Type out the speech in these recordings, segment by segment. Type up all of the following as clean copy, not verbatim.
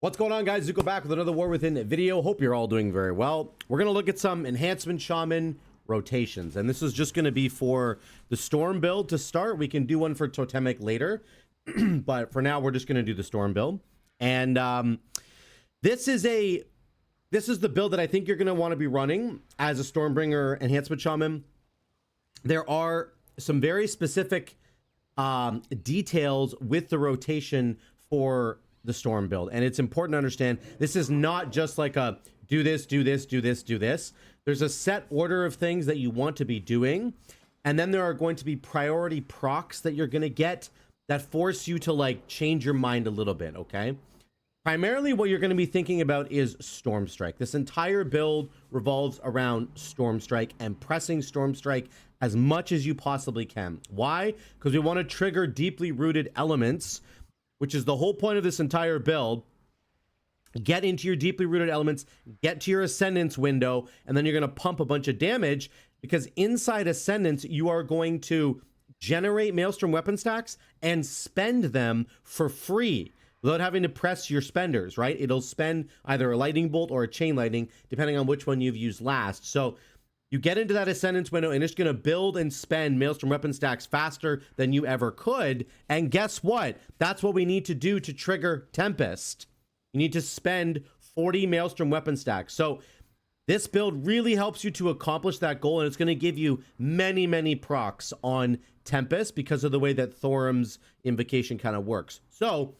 What's going on, guys? Zuko back with another War Within video. Hope you're all doing very well. We're going to look at some Enhancement Shaman rotations, and this is just going to be for the Storm build to start. We can do one for Totemic later, but for now, we're just going to do the Storm build. And this is the build that I think you're going to want to be running as a Stormbringer Enhancement Shaman. There are some very specific details with the rotation for the Storm build, and it's important to understand this is not just like a do this, do this, do this, do this. There's a set order of things that you want to be doing, and then there are going to be priority procs that you're going to get that force you to like change your mind a little bit. Okay, primarily what you're going to be thinking about is Storm Strike. This entire build revolves around Storm Strike and pressing Storm Strike as much as you possibly can. Why? Because we want to trigger deeply rooted elements, which is the whole point of this entire build. Get into your deeply rooted elements, get to your Ascendance window, and then you're going to pump a bunch of damage, because inside Ascendance, you are going to generate Maelstrom weapon stacks and spend them for free without having to press your spenders, right? It'll spend either a lightning bolt or a chain lightning, depending on which one you've used last. So you get into that Ascendance window, and it's going to build and spend Maelstrom weapon stacks faster than you ever could. And guess what? That's what we need to do to trigger Tempest. You need to spend 40 Maelstrom weapon stacks. So this build really helps you to accomplish that goal, and it's going to give you many, many procs on Tempest because of the way that Thorum's invocation kind of works. So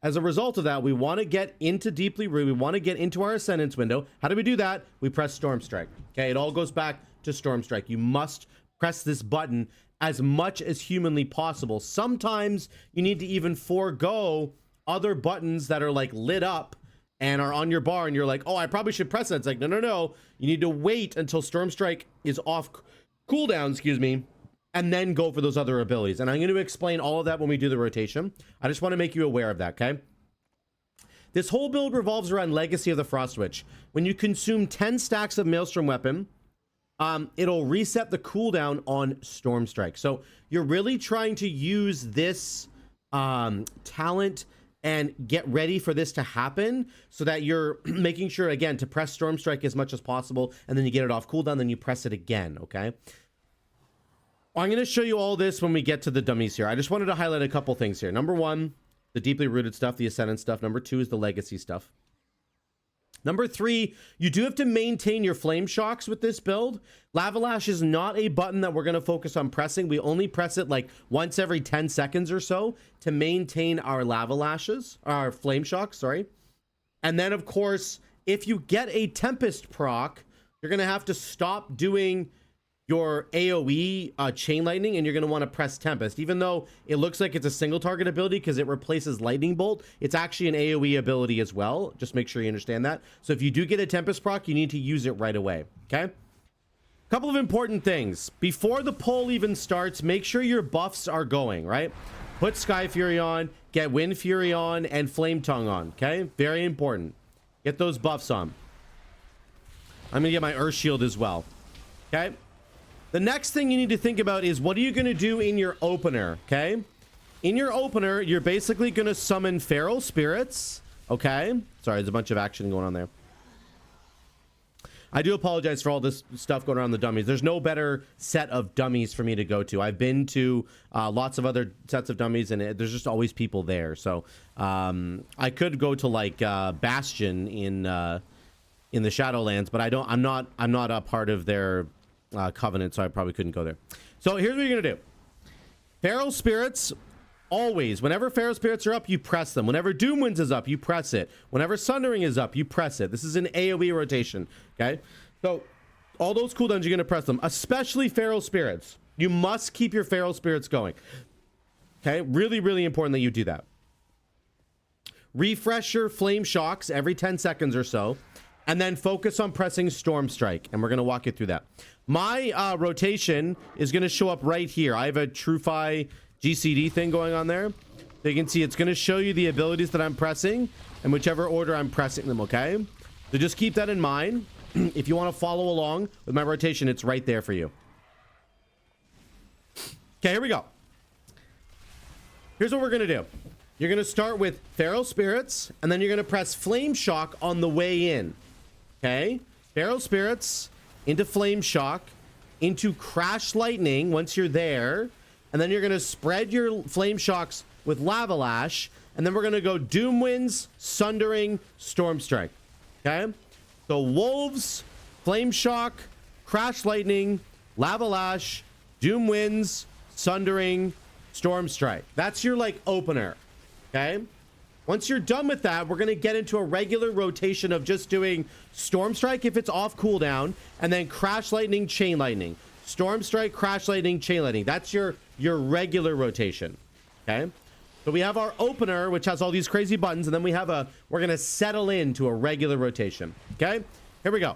as a result of that, we want to get into deeply rooted. We want to get into our Ascendance window. How do we do that? We press Storm Strike. Okay, it all goes back to Storm Strike. You must press this button as much as humanly possible. Sometimes you need to even forego other buttons that are like lit up and are on your bar, and you're like, oh, I probably should press that. It's like, no, no, no. You need to wait until Storm Strike is off cooldown, excuse me, and then go for those other abilities. And I'm going to explain all of that when we do the rotation. I just want to make you aware of that, okay? This whole build revolves around Legacy of the Frost Witch. When you consume 10 stacks of Maelstrom weapon, it'll reset the cooldown on Storm Strike. So you're really trying to use this talent and get ready for this to happen, so that you're making sure, again, to press Storm Strike as much as possible, and then you get it off cooldown, then you press it again, okay? I'm going to show you all this when we get to the dummies here. I just wanted to highlight a couple things here. Number one, the deeply rooted stuff, the Ascendant stuff. Number two is the Legacy stuff. Number three, you do have to maintain your flame shocks with this build. Lava Lash is not a button that we're going to focus on pressing. We only press it like once every 10 seconds or so to maintain our lava lashes, our flame shocks, sorry. And then, of course, if you get a Tempest proc, you're going to have to stop doing your AoE chain lightning, and you're going to want to press Tempest. Even though it looks like it's a single target ability because it replaces lightning bolt, it's actually an AoE ability as well. Just make sure you understand that. So if you do get a Tempest proc, you need to use it right away. Okay, couple of important things before the poll even starts. Make sure your buffs are going, right? Put Sky Fury on, get Wind Fury on, and Flame Tongue on. Okay, very important. Get those buffs on. I'm gonna get my Earth Shield as well. Okay, the next thing you need to think about is, what are you going to do in your opener, okay? In your opener, you're basically going to summon Feral Spirits, okay? Sorry, there's a bunch of action going on there. I do apologize for all this stuff going around the dummies. There's no better set of dummies for me to go to. I've been to lots of other sets of dummies, and there's just always people there. So I could go to like Bastion in the Shadowlands, but I'm not a part of their covenant, so I probably couldn't go there. So here's what you're gonna do. Feral Spirits, always, whenever Feral Spirits are up, you press them. Whenever Doomwinds is up, you press it. Whenever Sundering is up, you press it. This is an AoE rotation, okay? So all those cooldowns, you're gonna press them, especially Feral Spirits. You must keep your Feral Spirits going, okay? Really, really important that you do that. Refresh your Flame Shocks every 10 seconds or so, and then focus on pressing Storm Strike, and we're going to walk you through that. My rotation is going to show up right here. I have a TrueFi GCD thing going on there. So you can see it's going to show you the abilities that I'm pressing and whichever order I'm pressing them, okay? So just keep that in mind. If you want to follow along with my rotation, it's right there for you. Okay, here we go. Here's what we're going to do. you're going to start with Feral Spirits, and then you're going to press Flame Shock on the way in. Okay? Feral Spirits into Flame Shock, into Crash Lightning once you're there, and then you're going to spread your Flame Shocks with Lava Lash, and then we're going to go Doom Winds, Sundering, Storm Strike. Okay? So Wolves, Flame Shock, Crash Lightning, Lava Lash, Doom Winds, Sundering, Storm Strike. That's your like opener. Okay? Once you're done with that, we're going to get into a regular rotation of just doing Storm Strike if it's off cooldown, and then Crash Lightning, Chain Lightning. Storm Strike, Crash Lightning, Chain Lightning. That's your regular rotation. Okay? So we have our opener, which has all these crazy buttons, and then we're going to settle into a regular rotation. Okay? Here we go.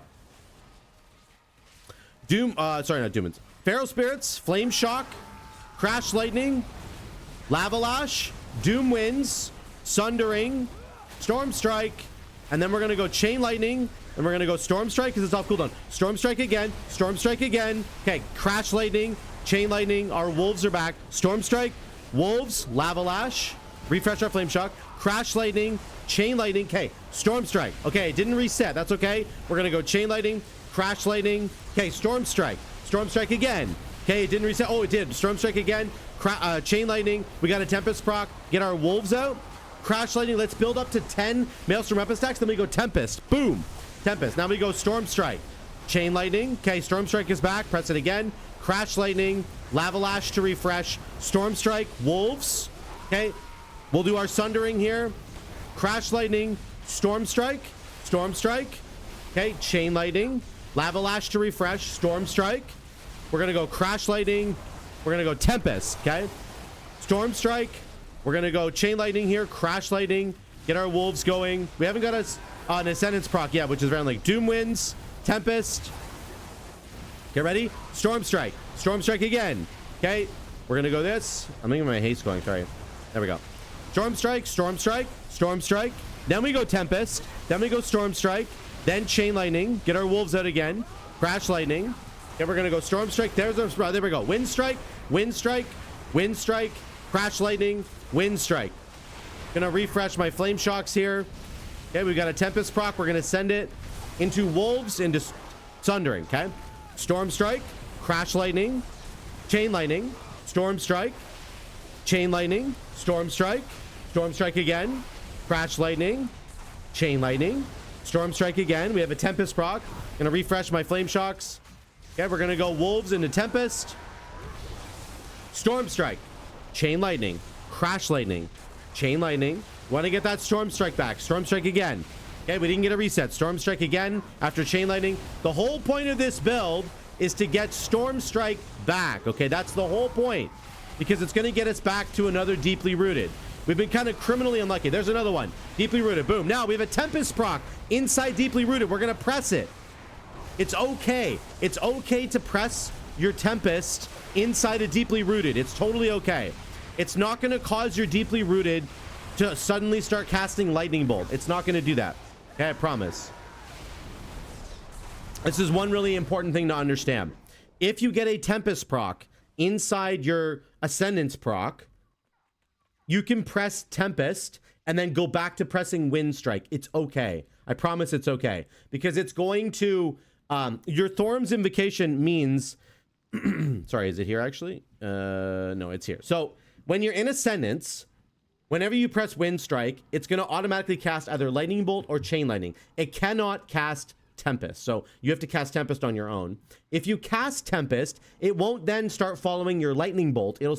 Sorry, not Doomins. Feral Spirits, Flame Shock, Crash Lightning, Lava Lash, Doom Winds, Sundering, Storm Strike, and then we're going to go Chain Lightning, and we're going to go Storm Strike because it's off cooldown. Storm Strike again, Storm Strike again. Okay, Crash Lightning, Chain Lightning, our Wolves are back. Storm Strike, Wolves, Lava Lash, refresh our Flame Shock, Crash Lightning, Chain Lightning. Okay, Storm Strike. Okay, it didn't reset. That's okay. We're going to go Chain Lightning, Crash Lightning. Okay, Storm Strike. Storm Strike again. Okay, it didn't reset. Oh, it did. Storm Strike again. Chain Lightning. We got a Tempest proc. Get our Wolves out. Crash Lightning. Let's build up to 10 Maelstrom weapon stacks. Then we go Tempest. Boom. Tempest. Now we go Storm Strike. Chain Lightning. Okay, Storm Strike is back. Press it again. Crash Lightning. Lava Lash to refresh. Storm Strike. Wolves. Okay. We'll do our Sundering here. Crash Lightning. Storm Strike. Storm Strike. Okay, Chain Lightning. Lava Lash to refresh. Storm Strike. We're going to go Crash Lightning. We're going to go Tempest. Okay. Storm Strike. We're going to go Chain Lightning here. Crash Lightning. Get our Wolves going. We haven't got an Ascendance proc yet, which is around like Doom Winds. Tempest. Get ready. Storm Strike. Storm Strike again. Okay. We're going to go this. I'm thinking my haste going. Sorry. There we go. Storm Strike. Storm Strike. Storm Strike. Then we go Tempest. Then we go Storm Strike. Then Chain Lightning. Get our Wolves out again. Crash Lightning. Then we're going to go Storm Strike. There's our... There we go. Wind Strike. Wind Strike. Wind Strike. Crash Lightning. Wind Strike. Going to refresh my Flame Shocks here. Okay, we got a Tempest proc. We're going to send it into Wolves, into Sundering. Okay. Storm Strike. Crash Lightning. Chain Lightning. Storm Strike. Chain Lightning. Storm Strike. Storm Strike again. Crash Lightning. Chain Lightning. Storm Strike again. We have a Tempest proc. Gonna refresh my Flame Shocks. Okay, we're gonna go Wolves into Tempest. Storm Strike. Chain Lightning. Crash Lightning. Chain Lightning. Want to get that Storm Strike back. Storm Strike again. Okay, we didn't get a reset. Storm Strike again after Chain Lightning. The whole point of this build is to get Storm Strike back. Okay, that's the whole point. Because it's gonna get us back to another Deeply Rooted. We've been kind of criminally unlucky. There's another one. Deeply Rooted. Boom. Now we have a Tempest proc inside Deeply Rooted. We're going to press it. It's okay. It's okay to press your Tempest inside a Deeply Rooted. It's totally okay. It's not going to cause your Deeply Rooted to suddenly start casting Lightning Bolt. It's not going to do that. Okay, I promise. This is one really important thing to understand. If you get a Tempest proc inside your Ascendance proc, you can press Tempest and then go back to pressing Wind Strike. It's okay. I promise it's okay. Because it's going to... your Thorm's Invocation means... sorry, is it here actually? No, it's here. So, when you're in Ascendance, whenever you press Wind Strike, it's going to automatically cast either Lightning Bolt or Chain Lightning. It cannot cast Tempest. So you have to cast Tempest on your own. If you cast Tempest, it won't then start following your Lightning Bolt. It'll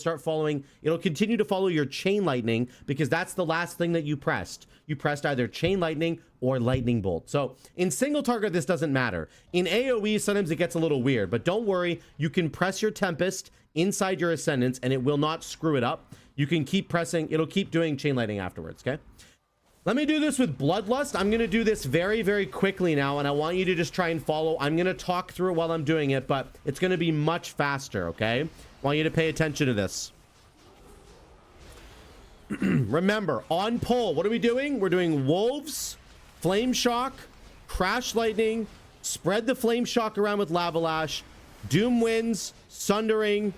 continue to follow your Chain Lightning because that's the last thing that you pressed. You pressed either Chain Lightning or Lightning Bolt. So in single target, this doesn't matter. In AoE, sometimes it gets a little weird, but don't worry. You can press your Tempest inside your Ascendance and it will not screw it up. You can keep pressing. It'll keep doing Chain Lightning afterwards, okay? Let me do this with Bloodlust. I'm going to do this very, very quickly now, and I want you to just try and follow. I'm going to talk through it while I'm doing it, but it's going to be much faster, okay? I want you to pay attention to this. Remember, on pull, what are we doing? We're doing Wolves, Flame Shock, Crash Lightning, spread the Flame Shock around with Lava Lash, Doom Winds, Sundering,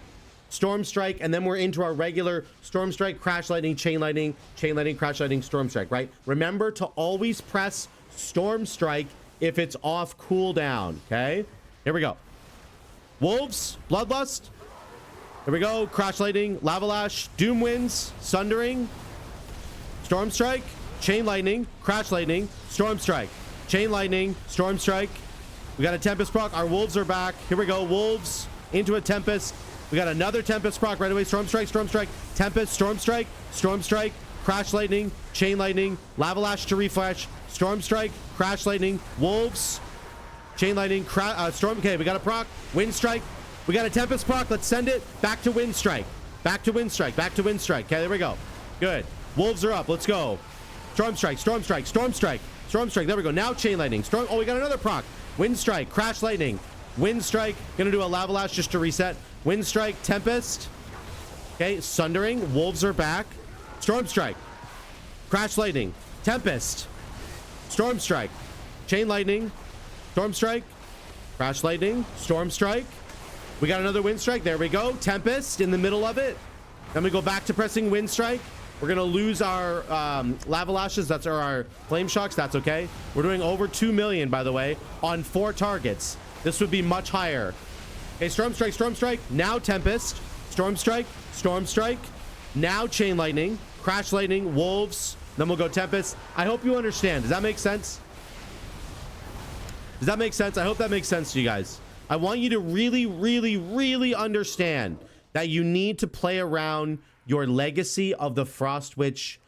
Storm Strike, and then we're into our regular Storm Strike, Crash Lightning, Chain Lightning, Chain Lightning, Crash Lightning, Storm Strike, right? Remember to always press Storm Strike if it's off cooldown, okay? Here we go. Wolves, Bloodlust. Here we go. Crash Lightning, Lava Lash, Doom Winds, Sundering, Storm Strike, Chain Lightning, Crash Lightning, Storm Strike, Chain Lightning, Storm Strike. We got a Tempest proc. Our Wolves are back. Here we go. Wolves into a Tempest. We got another Tempest proc right away. Storm Strike, Tempest, Storm Strike, Crash Lightning, Chain Lightning, Lava Lash to refresh, Storm Strike, Crash Lightning, Wolves, Chain Lightning, Storm. Okay, we got a proc, Wind Strike. We got a Tempest proc. Let's send it back to Wind Strike. Back to Wind Strike. Back to Wind Strike. Okay, there we go. Good. Wolves are up. Let's go. Storm Strike, Storm Strike, Storm Strike, Storm Strike. There we go. Now Chain Lightning. Oh, we got another proc. Wind Strike, Crash Lightning, Wind Strike. Gonna do a Lava Lash just to reset. Wind Strike, Tempest. Okay, Sundering. Wolves are back. Storm Strike, Crash Lightning, Tempest, Storm Strike, Chain Lightning, Storm Strike, Crash Lightning, Storm Strike. We got another Wind Strike. There we go. Tempest in the middle of it. Then we go back to pressing Wind Strike. We're gonna lose our Lava Lashes. That's our Flame Shocks. That's okay. We're doing over 2 million, by the way, on 4 targets. This would be much higher. Okay, Storm Strike, Storm Strike. Now Tempest, Storm Strike, Storm Strike. Now Chain Lightning, Crash Lightning, Wolves. Then we'll go Tempest. I hope you understand. Does that make sense? Does that make sense? I hope that makes sense to you guys. I want you to really, really, really understand that you need to play around your legacy of the Frost Witch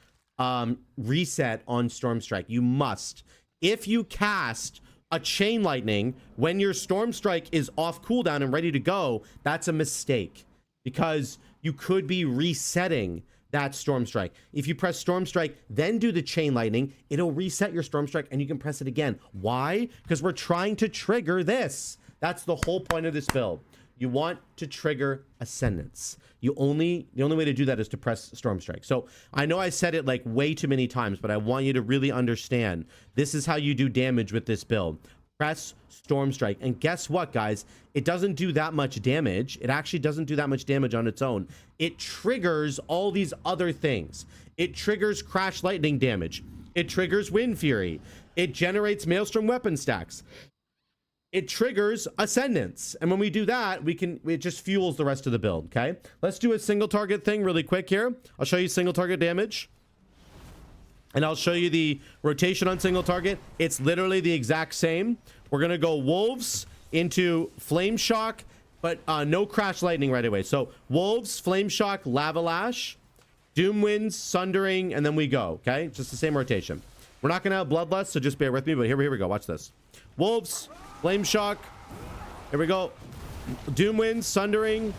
reset on Storm Strike. You must. If you cast a Chain Lightning when your Storm Strike is off cooldown and ready to go, that's a mistake because you could be resetting that Storm Strike. If you press Storm Strike, then do the Chain Lightning, it'll reset your Storm Strike and you can press it again. Why? Because we're trying to trigger this. That's the whole point of this build. You want to trigger Ascendance. The only way to do that is to press Storm Strike. So I know I said it like way too many times, but I want you to really understand this is how you do damage with this build. Press Storm Strike. And guess what, guys? It doesn't do that much damage. It actually doesn't do that much damage on its own. It triggers all these other things. It triggers Crash Lightning damage. It triggers Wind Fury. It generates Maelstrom weapon stacks. It triggers Ascendance. And when we do that, it just fuels the rest of the build, okay? Let's do a single target thing really quick here. I'll show you single target damage. And I'll show you the rotation on single target. It's literally the exact same. We're gonna go Wolves into Flame Shock, but no Crash Lightning right away. So Wolves, Flame Shock, Lava Lash, Doom Winds, Sundering, and then we go, okay? Just the same rotation. We're not gonna have Bloodlust, so just bear with me, but here we go, watch this. Wolves, Flame Shock, here we go. Doom Winds, Sundering,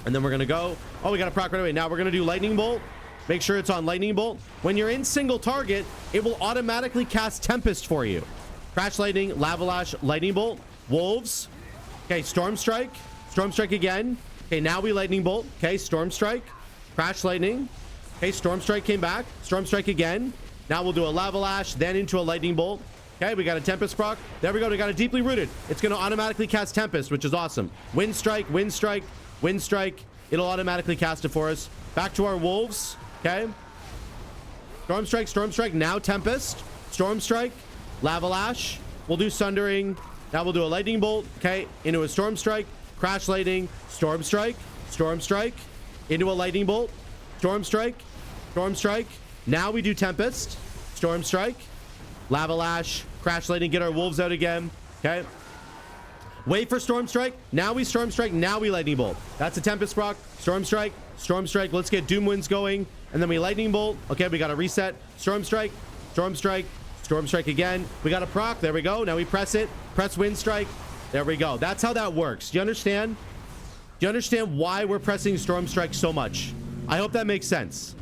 and then we're gonna go. Oh, we got a proc right away. Now we're gonna do Lightning Bolt. Make sure it's on Lightning Bolt. When you're in single target, it will automatically cast Tempest for you. Crash Lightning, Lava Lash, Lightning Bolt, Wolves. Okay, Storm Strike again. Okay, now we Lightning Bolt. Okay, Storm Strike, Crash Lightning. Okay, Storm Strike came back. Storm Strike again. Now we'll do a Lava Lash, then into a Lightning Bolt. Okay, we got a Tempest proc. There we go. We got a Deeply Rooted. It's going to automatically cast Tempest, which is awesome. Wind Strike, Wind Strike, Wind Strike. It'll automatically cast it for us. Back to our Wolves. Okay. Storm Strike. Now Tempest. Storm Strike. Lava Lash. We'll do Sundering. Now we'll do a Lightning Bolt. Okay. Into a Storm Strike. Crash Lightning. Storm Strike. Storm Strike. Into a Lightning Bolt. Storm Strike. Storm Strike. Now we do Tempest. Storm Strike. Lava Lash. Crash Lightning. Get our Wolves out again. Okay. Wait for Storm Strike. Now we Storm Strike. Now we Lightning Bolt. That's a Tempest proc. Storm Strike. Storm Strike. Let's get Doom Winds going. And then we Lightning Bolt. Okay, we got to reset. Storm Strike. Storm Strike. Storm Strike again. We got a proc. There we go. Now we press it. Press Wind Strike. There we go. That's how that works. Do you understand? Do you understand why we're pressing Storm Strike so much? I hope that makes sense.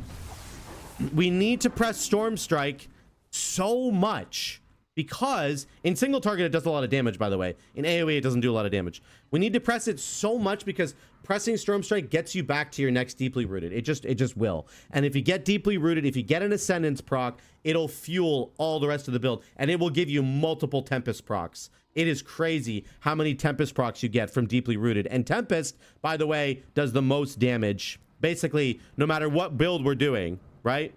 We need to press Storm Strike so much because in single target it does a lot of damage, by the way. In AoE it doesn't do a lot of damage. We need to press it so much because pressing Storm Strike gets you back to your next deeply rooted. It just will. And if you get deeply rooted, if you get an Ascendance proc, it'll fuel all the rest of the build, and it will give you multiple Tempest procs. It is crazy how many Tempest procs you get from deeply rooted. And Tempest, by the way, does the most damage basically no matter what build we're doing, right?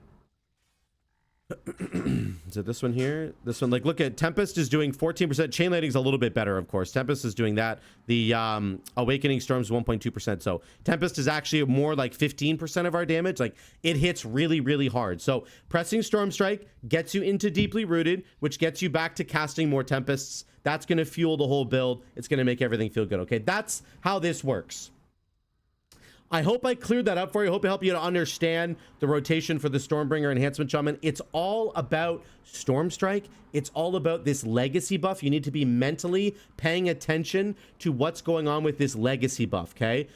Is it this one here? This one, like, look at Tempest is doing 14%. Chain Lightning is a little bit better, of course. Tempest is doing that. The Awakening Storm's 1.2%. So Tempest is actually more like 15% of our damage. Like, it hits really, really hard. So pressing Storm Strike gets you into deeply rooted, which gets you back to casting more Tempests. That's going to fuel the whole build. It's going to make everything feel good. Okay, that's how this works. I hope I cleared that up for you. I hope it helped you to understand the rotation for the Stormbringer Enhancement Shaman. It's all about Storm Strike. It's all about this legacy buff. You need to be mentally paying attention to what's going on with this legacy buff, okay?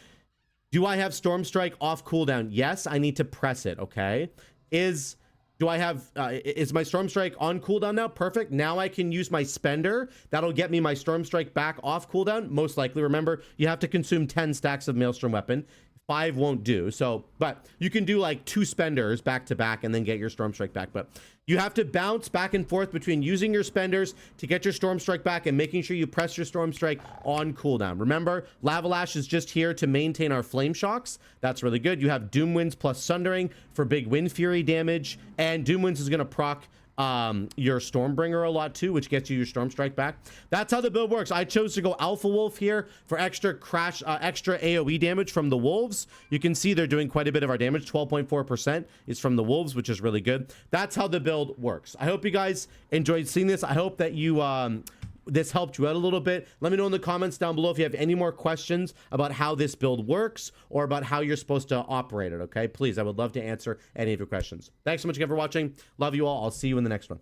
Do I have Storm Strike off cooldown? Yes, I need to press it, okay? Is my Storm Strike on cooldown now? Perfect. Now I can use my spender. That'll get me my Storm Strike back off cooldown. Most likely. Remember, you have to consume 10 stacks of Maelstrom Weapon. 5 won't do. So, but you can do like 2 spenders back to back and then get your Storm Strike back. But you have to bounce back and forth between using your spenders to get your Storm Strike back and making sure you press your Storm Strike on cooldown. Remember, Lava Lash is just here to maintain our Flame Shocks. That's really good. You have Doom Winds plus Sundering for big Wind Fury damage. And Doom Winds is going to proc your Stormbringer a lot too, which gets you your Storm Strike back. That's how the build works. I chose to go Alpha Wolf here for extra extra AoE damage from the wolves. You can see they're doing quite a bit of our damage. 12.4% is from the wolves, which is really good. That's how the build works. I hope you guys enjoyed seeing this. I hope that you this helped you out a little bit. Let me know in the comments down below if you have any more questions about how this build works or about how you're supposed to operate it, okay? Please, I would love to answer any of your questions. Thanks so much again for watching. Love you all. I'll see you in the next one.